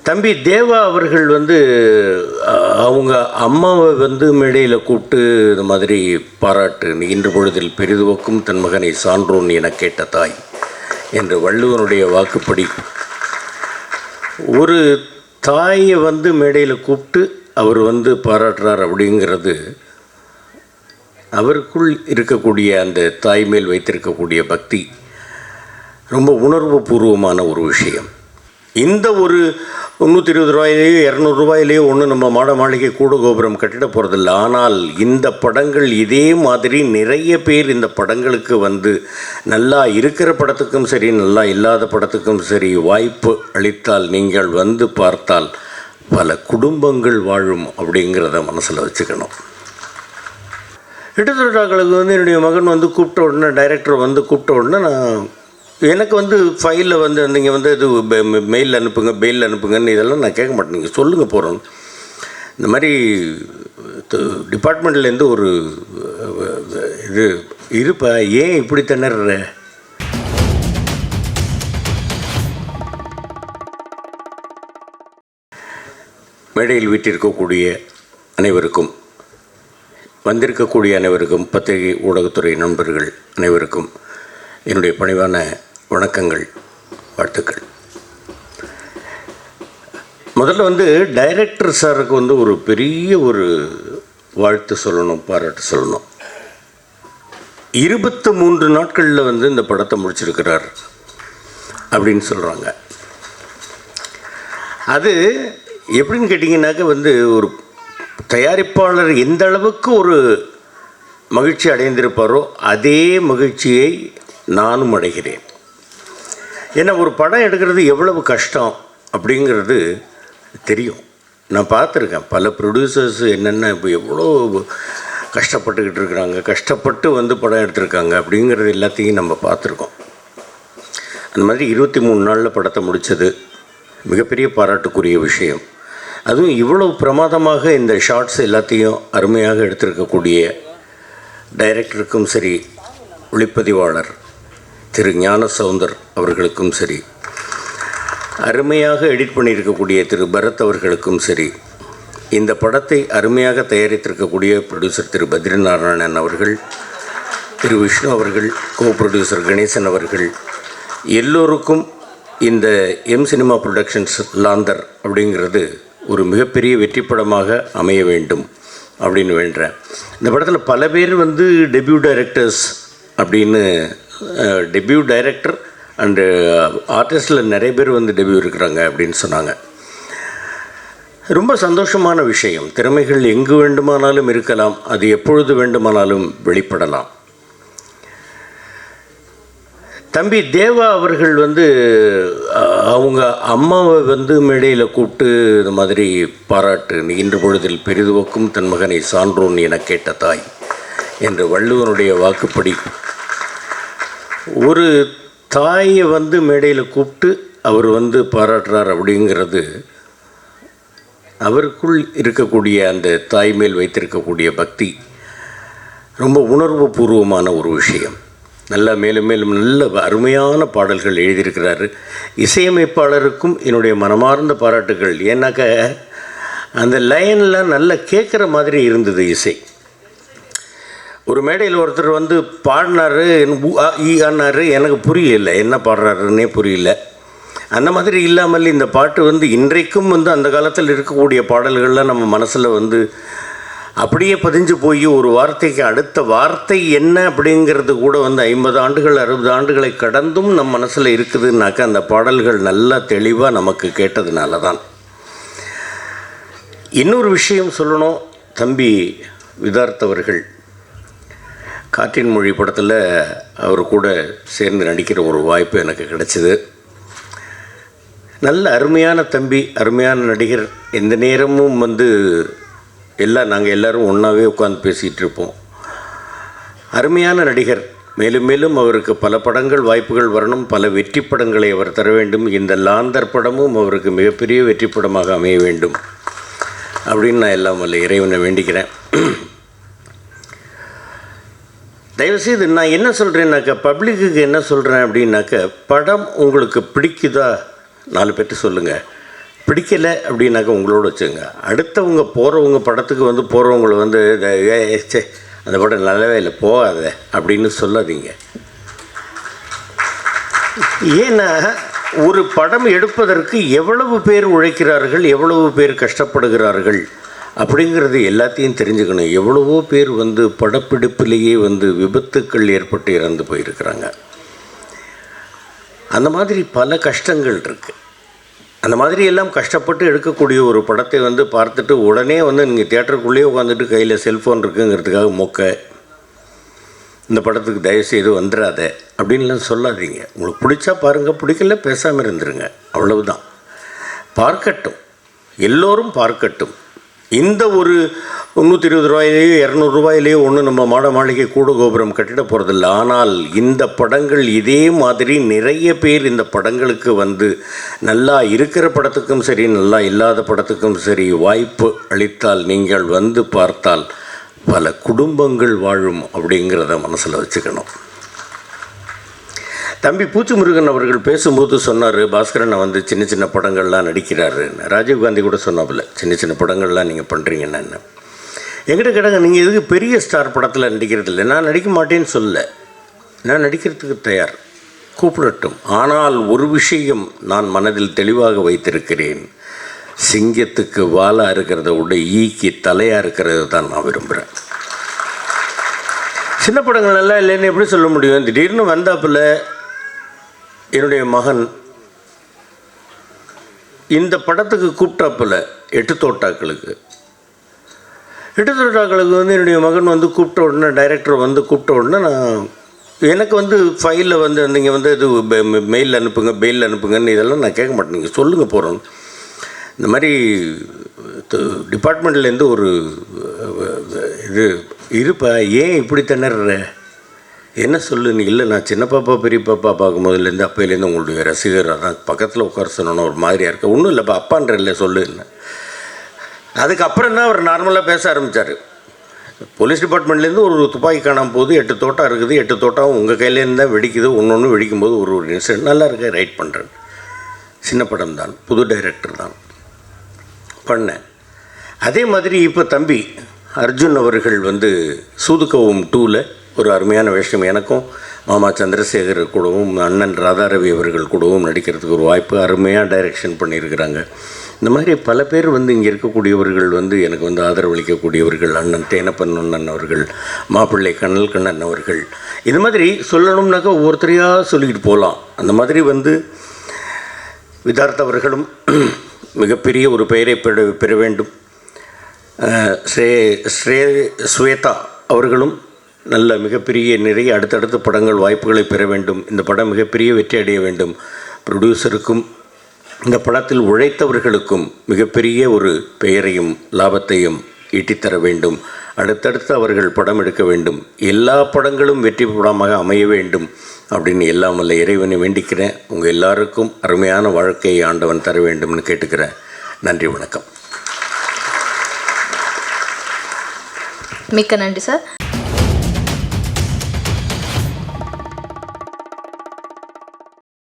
தம்பி தேவா அவர்கள் அவங்க அம்மாவை மேடையில் கூப்பிட்டு இந்த மாதிரி பாராட்டு, இன்று பொழுதில் பெரிதுவக்கும் தன் மகனை சான்றோன் என கேட்ட தாய் என்று வள்ளுவனுடைய வாக்குப்படி ஒரு தாயை மேடையில் கூப்பிட்டு அவர் பாராட்டுறார். அப்படிங்கிறது அவருக்குள் இருக்கக்கூடிய அந்த தாய் மேல் வைத்திருக்கக்கூடிய பக்தி ரொம்ப உணர்வு பூர்வமான ஒரு விஷயம். இந்த ஒரு 320 ரூபாயிலேயோ 200 ரூபாயிலேயோ ஒன்று நம்ம மாட மாளிகை கூட கோபுரம் கட்டிட போகிறதில்ல. ஆனால் இந்த படங்கள் இதே மாதிரி நிறைய பேர் இந்த படங்களுக்கு நல்லா இருக்கிற படத்துக்கும் சரி, நல்லா இல்லாத படத்துக்கும் சரி வாய்ப்பு அளித்தால், நீங்கள் பார்த்தால் பல குடும்பங்கள் வாழும் அப்படிங்கிறத மனசில் வச்சுக்கணும். எடுத்துட்டாக்களுக்கு என்னுடைய மகன் கூப்பிட்ட உடனே, டைரக்டர் கூப்பிட்ட உடனே நான் எனக்கு ஃபைலில் நீங்கள் இது மெயில் அனுப்புங்க, பெயில் அனுப்புங்கன்னு இதெல்லாம் நான் கேட்க மாட்டேன். நீங்கள் சொல்லுங்கள் போகிறோம். இந்த மாதிரி டிபார்ட்மெண்ட்லேருந்து ஒரு இது இருப்பா, ஏன் இப்படி திணற? மேடையில் வீட்டிருக்கக்கூடிய அனைவருக்கும், வந்திருக்கக்கூடிய அனைவருக்கும், பத்திரிகை ஊடகத்துறை நண்பர்கள் அனைவருக்கும் என்னுடைய பணிவான வணக்கங்கள், வாழ்த்துக்கள். முதல்ல டைரக்டர் சாருக்கு ஒரு பெரிய ஒரு வாழ்த்து சொல்லணும், பாராட்டு சொல்லணும். 23 நாட்களில் இந்த படத்தை முடிச்சிருக்கிறார் அப்படின்னு சொல்கிறாங்க. அது எப்படின்னு கேட்டிங்கன்னாக்க ஒரு தயாரிப்பாளர் எந்த அளவுக்கு ஒரு மகிழ்ச்சி அடைந்திருப்பாரோ அதே மகிழ்ச்சியை நானும் அடைகிறேன். ஏன்னா ஒரு படம் எடுக்கிறது எவ்வளவு கஷ்டம் அப்படிங்கிறது தெரியும். நான் பார்த்துருக்கேன் பல ப்ரொடியூசர்ஸ் என்னென்ன இப்போ எவ்வளோ கஷ்டப்பட்டுக்கிட்டு இருக்கிறாங்க, கஷ்டப்பட்டு படம் எடுத்திருக்காங்க அப்படிங்கிறது எல்லாத்தையும் நம்ம பார்த்துருக்கோம். அந்த மாதிரி 23 நாளில் படத்தை முடித்தது மிகப்பெரிய பாராட்டுக்குரிய விஷயம். அதுவும் இவ்வளோ பிரமாதமாக இந்த ஷார்ட்ஸ் எல்லாத்தையும் அருமையாக எடுத்திருக்கக்கூடிய டைரக்டருக்கும் சரி, ஒளிப்பதிவாளர் திரு ஞான சவுந்தர் அவர்களுக்கும் சரி, அருமையாக எடிட் பண்ணியிருக்கக்கூடிய திரு பரத் அவர்களுக்கும் சரி, இந்த படத்தை அருமையாக தயாரித்திருக்கக்கூடிய ப்ரொடியூசர் திரு பத்ரிநாராயணன் அவர்கள், திரு விஷ்ணு அவர்கள், கோ ப்ரொடியூசர் கணேசன் அவர்கள், எல்லோருக்கும் இந்த எம் சினிமா ப்ரொடக்ஷன்ஸ் லாந்தர் அப்படிங்கிறது ஒரு மிகப்பெரிய வெற்றி படமாக அமைய வேண்டும் அப்படின்னு வேண்டுறேன். இந்த படத்தில் பல பேர் டெபியூ டைரக்டர்ஸ் அப்படின்னு, டெபியூ டைரக்டர் அண்டு ஆர்டிஸ்டில் நிறைய பேர் டெபியூ இருக்கிறாங்க அப்படின்னு சொன்னாங்க. ரொம்ப சந்தோஷமான விஷயம். திறமைகள் எங்கு வேண்டுமானாலும் இருக்கலாம், அது எப்பொழுது வேண்டுமானாலும் வெளிப்படலாம். தம்பி தேவா அவர்கள் அவங்க அம்மாவை மேடையில் கூப்பிட்டு இந்த மாதிரி பாராட்டு, இன்று பொழுதில் பெரிதுவக்கும் தன் மகனை சான்றோன் என கேட்ட தாய் என்று வள்ளுவனுடைய வாக்குப்படி ஒரு தாயை மேடையில் கூப்பிட்டு அவர் பாராட்டுறார். அப்படிங்கிறது அவருக்குள் இருக்கக்கூடிய அந்த தாய் மேல் வைத்திருக்கக்கூடிய பக்தி ரொம்ப உணர்வு பூர்வமான ஒரு விஷயம். நல்லா மேலும் மேலும் நல்ல அருமையான பாடல்கள் எழுதியிருக்கிறாரு. இசையமைப்பாளருக்கும் என்னுடைய மனமார்ந்த பாராட்டுகள். ஏன்னாக்க அந்த லைன்லாம் நல்லா கேட்குற மாதிரி இருந்தது இசை. ஒரு மேடையில் ஒருத்தர் பாடினார், ஆனார், எனக்கு புரியலை, என்ன பாடுறாருன்னே புரியல. அந்த மாதிரி இல்லாமல் இந்த பாட்டு இன்றைக்கும் அந்த காலத்தில் இருக்கக்கூடிய பாடல்கள்லாம் நம்ம மனசில் அப்படியே பதிஞ்சு போய் ஒரு வார்த்தைக்கு அடுத்த வார்த்தை என்ன அப்படிங்கிறது கூட 50 ஆண்டுகள் 60 ஆண்டுகளை கடந்தும் நம் மனசில் இருக்குதுன்னாக்கா அந்த பாடல்கள் நல்லா தெளிவாக நமக்கு கேட்டதுனால தான். இன்னொரு விஷயம் சொல்லணும். தம்பி விதார்த் அவர்கள் காற்றின் மொழி படத்தில் அவர் கூட சேர்ந்து நடிக்கிற ஒரு வாய்ப்பு எனக்கு கிடைச்சிது. நல்ல அருமையான தம்பி, அருமையான நடிகர். எந்த நேரமும் நாங்கள் எல்லோரும் ஒன்றாவே உட்காந்து பேசிகிட்டு இருப்போம். அருமையான நடிகர். மேலும் மேலும் அவருக்கு பல படங்கள் வாய்ப்புகள் வரணும், பல வெற்றி படங்களை அவர் தர வேண்டும். இந்த லாந்தர் படமும் அவருக்கு மிகப்பெரிய வெற்றி படமாக அமைய வேண்டும் அப்படின்னு நான் எல்லாம் வல்ல இறைவனை வேண்டிக்கிறேன். தயவுசெய்து நான் என்ன சொல்கிறேன்னாக்கா, பப்ளிக்கு என்ன சொல்கிறேன் அப்படின்னாக்க, படம் உங்களுக்கு பிடிக்குதா 4 பேர்ட்டு சொல்லுங்கள். பிடிக்கலை அப்படின்னாக்கா உங்களோட வச்சுங்க. அடுத்தவங்க போகிறவங்க படத்துக்கு வந்து போகிறவங்களை வந்து சே அந்த படம் நல்லாவே இல்லை போகாத அப்படின்னு சொல்லாதீங்க. ஏன்னா ஒரு படம் எடுப்பதற்கு எவ்வளவு பேர் உழைக்கிறார்கள், எவ்வளவு பேர் கஷ்டப்படுகிறார்கள் அப்படிங்கிறது எல்லாத்தையும் தெரிஞ்சுக்கணும். எவ்வளவோ பேர் வந்து படப்பிடிப்பிலேயே வந்து விபத்துக்கள் ஏற்பட்டு இறந்து போயிருக்கிறாங்க. அந்த மாதிரி பல கஷ்டங்கள் இருக்குது. அந்த மாதிரி எல்லாம் கஷ்டப்பட்டு எடுக்கக்கூடிய ஒரு படத்தை வந்து பார்த்துட்டு உடனே வந்து நீங்கள் தியேட்டருக்குள்ளேயே உட்காந்துட்டு கையில் செல்ஃபோன் இருக்குங்கிறதுக்காக மொக்க இந்த படத்துக்கு தயவுசெய்து வந்துடாத அப்படின்லாம் சொல்லாதீங்க. உங்களுக்கு பிடிச்சா பாருங்கள், பிடிக்கல பேசாமல் இருந்துருங்க, அவ்வளவுதான். பார்க்கட்டும், எல்லோரும் பார்க்கட்டும். இந்த ஒரு 120 ரூபாயிலேயோ 200 ரூபாயிலேயோ ஒன்றும் நம்ம மாட மாளிகை கூட கோபுரம் கட்டிட போகிறதில்ல. ஆனால் இந்த படங்கள் இதே மாதிரி நிறைய பேர் இந்த படங்களுக்கு வந்து நல்லா இருக்கிற படத்துக்கும் சரி நல்லா இல்லாத படத்துக்கும் சரி வாய்ப்பு அளித்தால், நீங்கள் வந்து பார்த்தால் பல குடும்பங்கள் வாழும் அப்படிங்கிறத மனசில் வச்சுக்கணும். தம்பி பூச்சி முருகன் அவர்கள் பேசும்போது சொன்னார், பாஸ்கரனை வந்து சின்ன சின்ன படங்கள்லாம் நடிக்கிறாரு. ராஜீவ்காந்தி கூட சொன்னாப்புல சின்ன சின்ன படங்கள்லாம் நீங்கள் பண்ணுறீங்கன்னா என்ன. என்கிட்ட கேட்டாங்க, நீங்கள் எதுக்கு பெரிய ஸ்டார் படத்தில் நடிக்கிறது இல்லை? நான் நடிக்க மாட்டேன்னு சொல்ல, நான் நடிக்கிறதுக்கு தயார், கூப்பிடட்டும். ஆனால் ஒரு விஷயம் நான் மனதில் தெளிவாக வைத்திருக்கிறேன், சிங்கத்துக்கு வாலாக இருக்கிறத விட ஈக்கி தலையாக இருக்கிறது தான் நான் விரும்புகிறேன். சின்ன படங்கள் நல்லா இல்லைன்னு எப்படி சொல்ல முடியும்? திடீர்னு வந்தாப்புல என்னுடைய மகன் இந்த படத்துக்கு கூப்பிட்டாப்புல 8 தோட்டாக்களுக்கு வந்து என்னுடைய மகன் வந்து கூப்பிட்ட உடனே, டைரக்டர் வந்து கூப்பிட்ட உடனே நான் எனக்கு வந்து ஃபைலில் வந்து நீங்கள் வந்து இது மெயில் அனுப்புங்க, பெயில் அனுப்புங்கன்னு இதெல்லாம் நான் கேட்க மாட்டேன். நீங்கள் சொல்லுங்கள் போகிறோம். இந்த மாதிரி டிபார்ட்மெண்ட்லேருந்து ஒரு இது இருப்பா, ஏன் இப்படி திணற, என்ன சொல்லுன்னு. இல்லை, நான் சின்ன பாப்பா பெரிய பாப்பா பார்க்கும்போதுலேருந்து அப்போலேருந்து உங்களுடைய ரசிகராக தான் பக்கத்தில் உட்கார சொன்னோன்னு ஒரு மாதிரியாக இருக்க. ஒன்றும் இல்லைப்பா, அப்பான்ற இல்லை சொல்லுன்னு. அதுக்கப்புறம் தான் அவர் நார்மலாக பேச ஆரம்பித்தார். போலீஸ் டிபார்ட்மெண்ட்லேருந்து ஒரு துப்பாக்கி காணாமல் போகுது, 8 தோட்டா இருக்குது, 8 தோட்டாவும் உங்கள் கையிலேருந்து தான் வெடிக்குது, ஒன்று வெடிக்கும்போது ஒரு இன்சிடென்ட் நல்லா இருக்க ரைட் பண்ணுறேன். சின்ன படம் தான், புது டைரக்டர் தான் பண்ணேன். அதே மாதிரி இப்போ தம்பி அர்ஜுன் அவர்கள் வந்து சூதுகவும் 2ல் ஒரு அருமையான விஷயம், எனக்கும் மாமா சந்திரசேகர் கூடவும் அண்ணன் ராதாரவி அவர்கள் கூடவும் நடிக்கிறதுக்கு ஒரு வாய்ப்பு, அருமையாக டைரெக்ஷன் பண்ணியிருக்கிறாங்க. இந்த மாதிரி பல பேர் வந்து இங்கே இருக்கக்கூடியவர்கள் வந்து எனக்கு வந்து ஆதரவளிக்கக்கூடியவர்கள், அண்ணன் தேனப்பன் அண்ணன் அவர்கள், மாப்பிள்ளை கண்ணல் கண்ணன் அவர்கள், இது மாதிரி சொல்லணும்னாக்கா ஒவ்வொருத்தரையாக சொல்லிக்கிட்டு போகலாம். அந்த மாதிரி வந்து விதார்த் அவர்களும் மிகப்பெரிய ஒரு பெயரை பெற வேண்டும். ஸ்வேதா அவர்களும் நல்ல மிகப்பெரிய நிறைய அடுத்தடுத்த படங்கள் வாய்ப்புகளை பெற வேண்டும். இந்த படம் மிகப்பெரிய வெற்றி அடைய வேண்டும். ப்ரொடியூசருக்கும் இந்த படத்தில் உழைத்தவர்களுக்கும் மிகப்பெரிய ஒரு பெயரையும் லாபத்தையும் ஈட்டித்தர வேண்டும். அடுத்தடுத்து அவர்கள் படம் எடுக்க வேண்டும். எல்லா படங்களும் வெற்றி படமாக அமைய வேண்டும் அப்படின்னு எல்லாம் வல்ல இறைவனை வேண்டிக்கிறேன். உங்கள் எல்லாருக்கும் அருமையான வாழ்க்கையை ஆண்டவன் தர வேண்டும்னு கேட்டுக்கிறேன். நன்றி, வணக்கம். மிக்க நன்றி சார்.